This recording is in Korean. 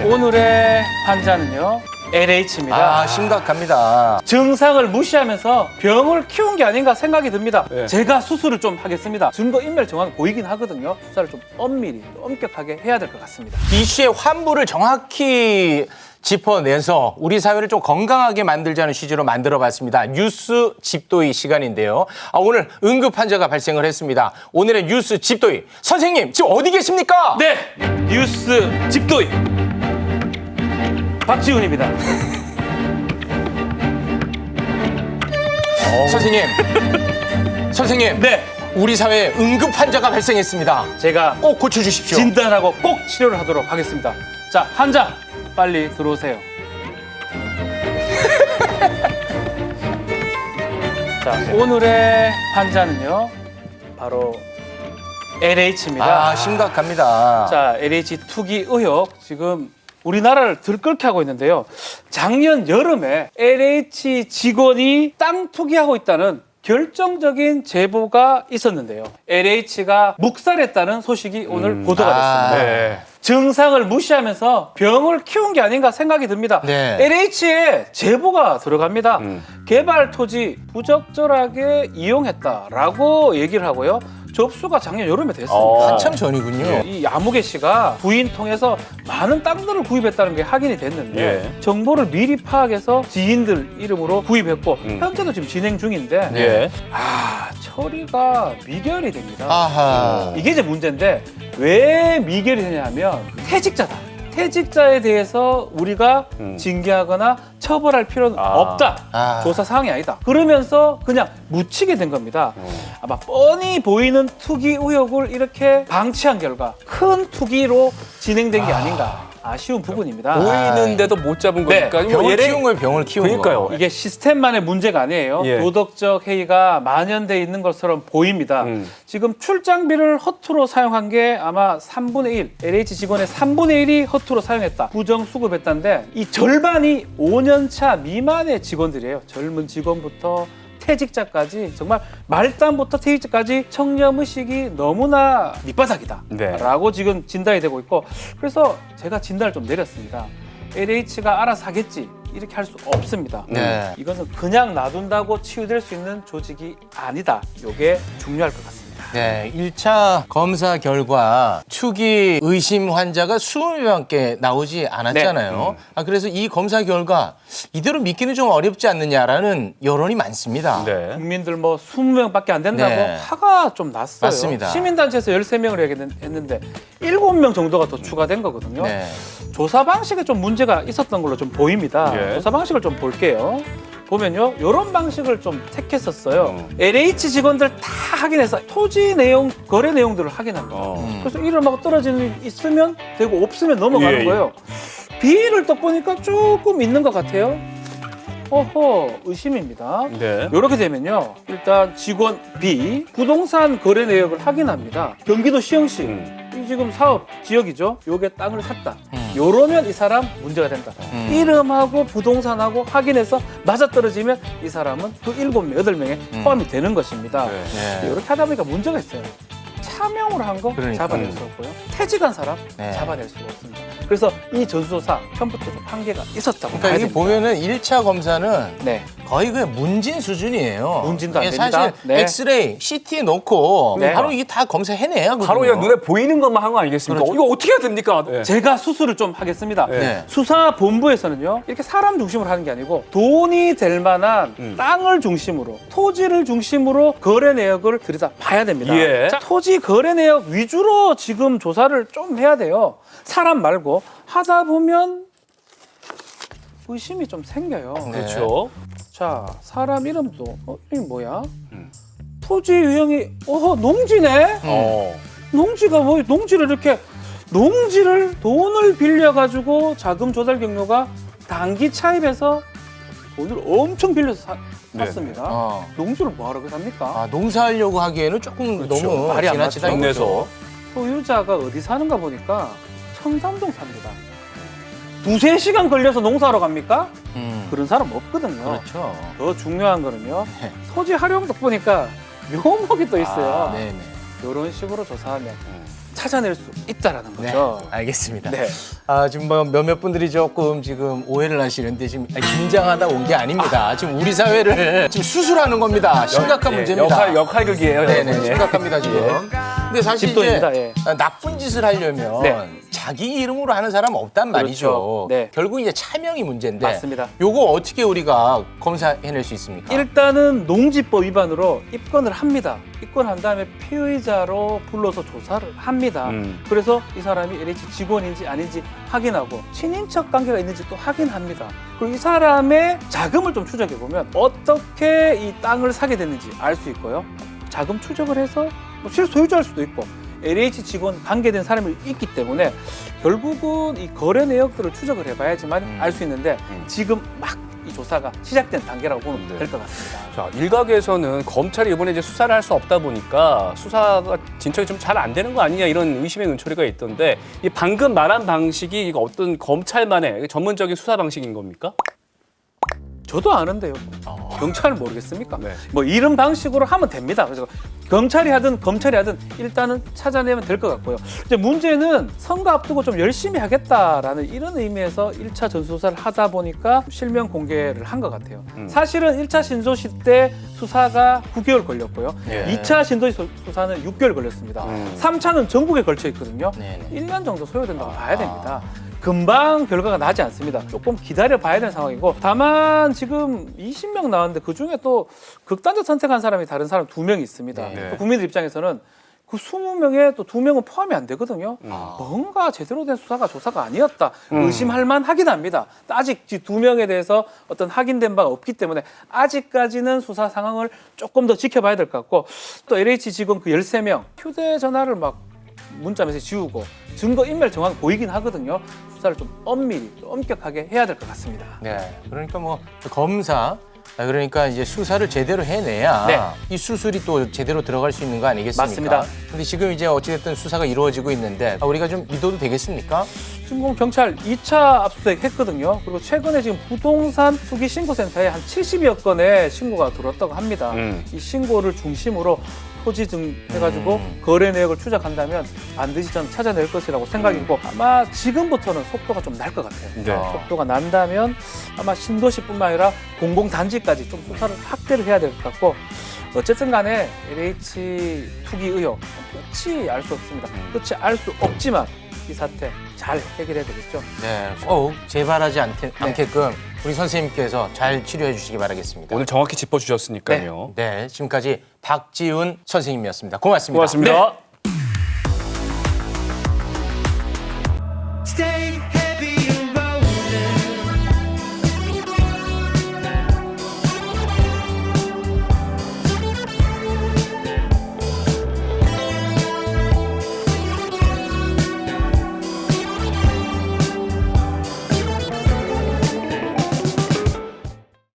오늘의 환자는요, LH입니다. 심각합니다. 증상을 무시하면서 병을 키운 게 아닌가 생각이 듭니다. 네. 제가 수술을 좀 하겠습니다. 증거 인멸 정황이 보이긴 하거든요. 수사를 좀 엄밀히, 엄격하게 해야 될 것 같습니다. 이슈의 환부를 정확히 짚어내서 우리 사회를 좀 건강하게 만들자는 취지로 만들어봤습니다. 뉴스 집도이 시간인데요. 오늘 응급 환자가 발생을 했습니다. 오늘의 뉴스 집도이 선생님 지금 어디 계십니까? 네, 뉴스 집도이 박지훈입니다. 선생님. 네, 우리 사회에 응급 환자가 발생했습니다. 제가 꼭 고쳐주십시오. 진단하고 꼭 치료를 하도록 하겠습니다. 자, 환자 빨리 들어오세요. 자, 오늘의 환자는요, 바로 LH입니다. 심각합니다. 자, LH 투기 의혹 지금 우리나라를 들끓게 하고 있는데요. 작년 여름에 LH 직원이 땅 투기하고 있다는 결정적인 제보가 있었는데요. LH가 묵살했다는 소식이 오늘 보도가 됐습니다. 네. 증상을 무시하면서 병을 키운 게 아닌가 생각이 듭니다. 네. LH에 제보가 들어갑니다. 개발 토지 부적절하게 이용했다라고 얘기를 하고요. 접수가 작년 여름에 됐습니다. 한참 전이군요. 이 야무개 씨가 부인 통해서 많은 땅들을 구입했다는 게 확인이 됐는데 예. 정보를 미리 파악해서 지인들 이름으로 구입했고 현재도 지금 진행 중인데 예. 처리가 미결이 됩니다. 아하. 이게 이제 문제인데 왜 미결이 되냐 하면 퇴직자다. 퇴직자에 대해서 우리가 징계하거나 처벌할 필요는 없다. 조사 사항이 아니다. 그러면서 그냥 묻히게 된 겁니다. 아마 뻔히 보이는 투기 의혹을 이렇게 방치한 결과 큰 투기로 진행된 게 아닌가 아쉬운 부분입니다. 보이는데도 못 잡은 네. 거니까. 병을 키운 거예요, 병을 키운 그러니까요. 거. 이게 시스템만의 문제가 아니에요. 예. 도덕적 해이가 만연돼 있는 것처럼 보입니다. 지금 출장비를 허투루 사용한 게 아마 3분의 1, LH 직원의 3분의 1이 허투루 사용했다. 부정수급했다는데 이 절반이 5년차 미만의 직원들이에요. 젊은 직원부터 퇴직자까지 정말 말단부터 퇴직자까지 청렴의식이 너무나 밑바닥이다 네. 라고 지금 진단이 되고 있고 그래서 제가 진단을 좀 내렸습니다. LH가 알아서 하겠지 이렇게 할 수 없습니다. 네. 이것은 그냥 놔둔다고 치유될 수 있는 조직이 아니다. 이게 중요할 것 같습니다. 네, 1차 검사 결과 투기 의심 환자가 20명밖에 나오지 않았잖아요. 그래서 이 검사 결과 이대로 믿기는 좀 어렵지 않느냐라는 여론이 많습니다. 네. 국민들 뭐 20명밖에 안 된다고 네. 화가 좀 났어요. 맞습니다. 시민단체에서 13명을 했는데 7명 정도가 더 추가된 거거든요. 네. 조사 방식에 좀 문제가 있었던 걸로 좀 보입니다. 예. 조사 방식을 좀 볼게요. 보면요, 이런 방식을 좀 택했었어요. LH 직원들 다 확인해서 토지 내용, 거래 내용들을 확인합니다. 그래서 이름하고 떨어지는 게 있으면 되고 없으면 넘어가는 예, 예. 거예요. B를 딱 보니까 조금 있는 것 같아요. 허허, 의심입니다. 네. 이렇게 되면요, 일단 직원 B 부동산 거래 내역을 확인합니다. 경기도 시흥시 이 지금 사업 지역이죠. 요게 땅을 샀다. 요러면 이 사람 문제가 된다. 이름하고 부동산하고 확인해서 맞아떨어지면 이 사람은 그 7명, 8명에 포함이 되는 것입니다. 네. 이렇게 하다 보니까 문제가 있어요. 차명으로 한 거 그러니까. 잡아낼 수 없고요. 퇴직한 사람 네. 잡아낼 수가 없습니다. 그래서 이 전수조사 처음부터 좀 한계가 있었다고 그러니까 봐야 여기 됩니다. 보면은 1차 검사는 네. 거의 그냥 문진 수준이에요. 문진도 안 이게 됩니다. 사실 네. 엑스레이, CT 놓고 네. 바로 이게 다 검사해내야 하거든요. 바로 그냥 눈에 보이는 것만 한 거 아니겠습니까? 그렇죠. 이거 어떻게 해야 됩니까? 네. 제가 수술을 좀 하겠습니다. 네. 수사본부에서는요, 이렇게 사람 중심으로 하는 게 아니고 돈이 될 만한 땅을 중심으로, 토지를 중심으로 거래 내역을 들여다 봐야 됩니다. 예. 자, 토지 거래 내역 위주로 지금 조사를 좀 해야 돼요. 사람 말고 하다 보면 의심이 좀 생겨요. 그렇죠. 자, 사람 이름도 이게 뭐야? 토지 유형이 농지네. 농지가 뭐 농지를 이렇게 농지를 돈을 빌려 가지고 자금 조달 경로가 단기 차입해서 돈을 엄청 빌려서 샀습니다. 농지를 뭐하러 삽니까? 농사하려고 하기에는 조금 너무 말이 안 지나치다 맞죠. 이거죠. 소유자가 어디 사는가 보니까 청담동 삽니다. 2-3시간 걸려서 농사하러 갑니까? 그런 사람 없거든요. 그렇죠. 더 중요한 거는요. 토지 활용도 보니까 묘목이 또 있어요. 네네. 이런 식으로 조사하면 찾아낼 수 있다라는 네, 거죠. 알겠습니다. 네. 지금 뭐 몇몇 분들이 조금 지금 오해를 하시는데 지금 긴장하다 온 게 아닙니다. 지금 우리 사회를 지금 수술하는 겁니다. 심각한 예, 문제입니다. 역할극이에요. 네네, 여러분. 예. 심각합니다 지금. 근데 사실 집도입니다. 이제 예. 나쁜 짓을 하려면 네. 자기 이름으로 하는 사람 없단 말이죠. 그렇죠. 네. 결국 이제 차명이 문제인데. 맞습니다. 요거 어떻게 우리가 검사해낼 수 있습니까? 일단은 농지법 위반으로 입건을 합니다. 입건한 다음에 피의자로 불러서 조사를 합니다. 그래서 이 사람이 LH 직원인지 아닌지 확인하고 친인척 관계가 있는지 또 확인합니다. 그리고 이 사람의 자금을 좀 추적해 보면 어떻게 이 땅을 사게 됐는지 알 수 있고요. 자금 추적을 해서 뭐 실소유자일 수도 있고 LH 직원 관계된 사람이 있기 때문에 결국은 이 거래 내역들을 추적을 해봐야지만 알 수 있는데 지금 막 이 조사가 시작된 단계라고 보면 될 것 같습니다. 자, 일각에서는 검찰이 이번에 이제 수사를 할 수 없다 보니까 수사가 진척이 좀 잘 안 되는 거 아니냐 이런 의심의 눈초리가 있던데 이 방금 말한 방식이 이거 어떤 검찰만의 전문적인 수사 방식인 겁니까? 저도 아는데요. 경찰은 모르겠습니까? 네. 뭐 이런 방식으로 하면 됩니다. 그래서 경찰이 하든 검찰이 하든 일단은 찾아내면 될 것 같고요. 이제 문제는 선거 앞두고 좀 열심히 하겠다라는 이런 의미에서 1차 전수조사를 하다 보니까 실명 공개를 한 것 같아요. 사실은 1차 신도시 때 수사가 9개월 걸렸고요. 예. 2차 신도시 수사는 6개월 걸렸습니다. 3차는 전국에 걸쳐 있거든요. 네네. 1년 정도 소요된다고 봐야 됩니다. 금방 결과가 나지 않습니다. 조금 기다려 봐야 되는 상황이고 다만 지금 20명 나왔는데 그중에 또 극단적 선택한 사람이 다른 사람 2명이 있습니다. 네. 또 국민들 입장에서는 그 20명에 또 2명은 포함이 안 되거든요. 뭔가 제대로 된 수사가 조사가 아니었다. 의심할 만하긴 합니다. 아직 이 2명에 대해서 어떤 확인된 바가 없기 때문에 아직까지는 수사 상황을 조금 더 지켜봐야 될 것 같고 또 LH 직원 그 13명 휴대전화를 막 문자 메시지 지우고 증거 인멸 정황이 보이긴 하거든요. 수사를 좀 엄밀히, 좀 엄격하게 해야 될 것 같습니다. 네. 그러니까 뭐 검사 그러니까 이제 수사를 제대로 해내야 네. 이 수술이 또 제대로 들어갈 수 있는 거 아니겠습니까? 맞습니다. 근데 지금 이제 어찌됐든 수사가 이루어지고 있는데 우리가 좀 믿어도 되겠습니까? 지금 경찰 2차 압수수색 했거든요. 그리고 최근에 지금 부동산 투기 신고센터에 한 70여 건의 신고가 들어왔다고 합니다. 이 신고를 중심으로 토지 등 해가지고 거래 내역을 추적한다면 반드시 저는 찾아낼 것이라고 생각이고 아마 지금부터는 속도가 좀 날 것 같아요. 네. 속도가 난다면 아마 신도시뿐만 아니라 공공단지까지 좀 수사를 확대를 해야 될 것 같고 어쨌든 간에 LH 투기 의혹 끝이 알 수 없습니다. 끝이 알 수 없지만 이 사태 잘 해결해야 되겠죠. 네. 꼭 재발하지 않게끔 우리 선생님께서 잘 치료해 주시기 바라겠습니다. 오늘 정확히 짚어주셨으니까요. 네. 지금까지 박지훈 선생님이었습니다. 고맙습니다. 고맙습니다. 네.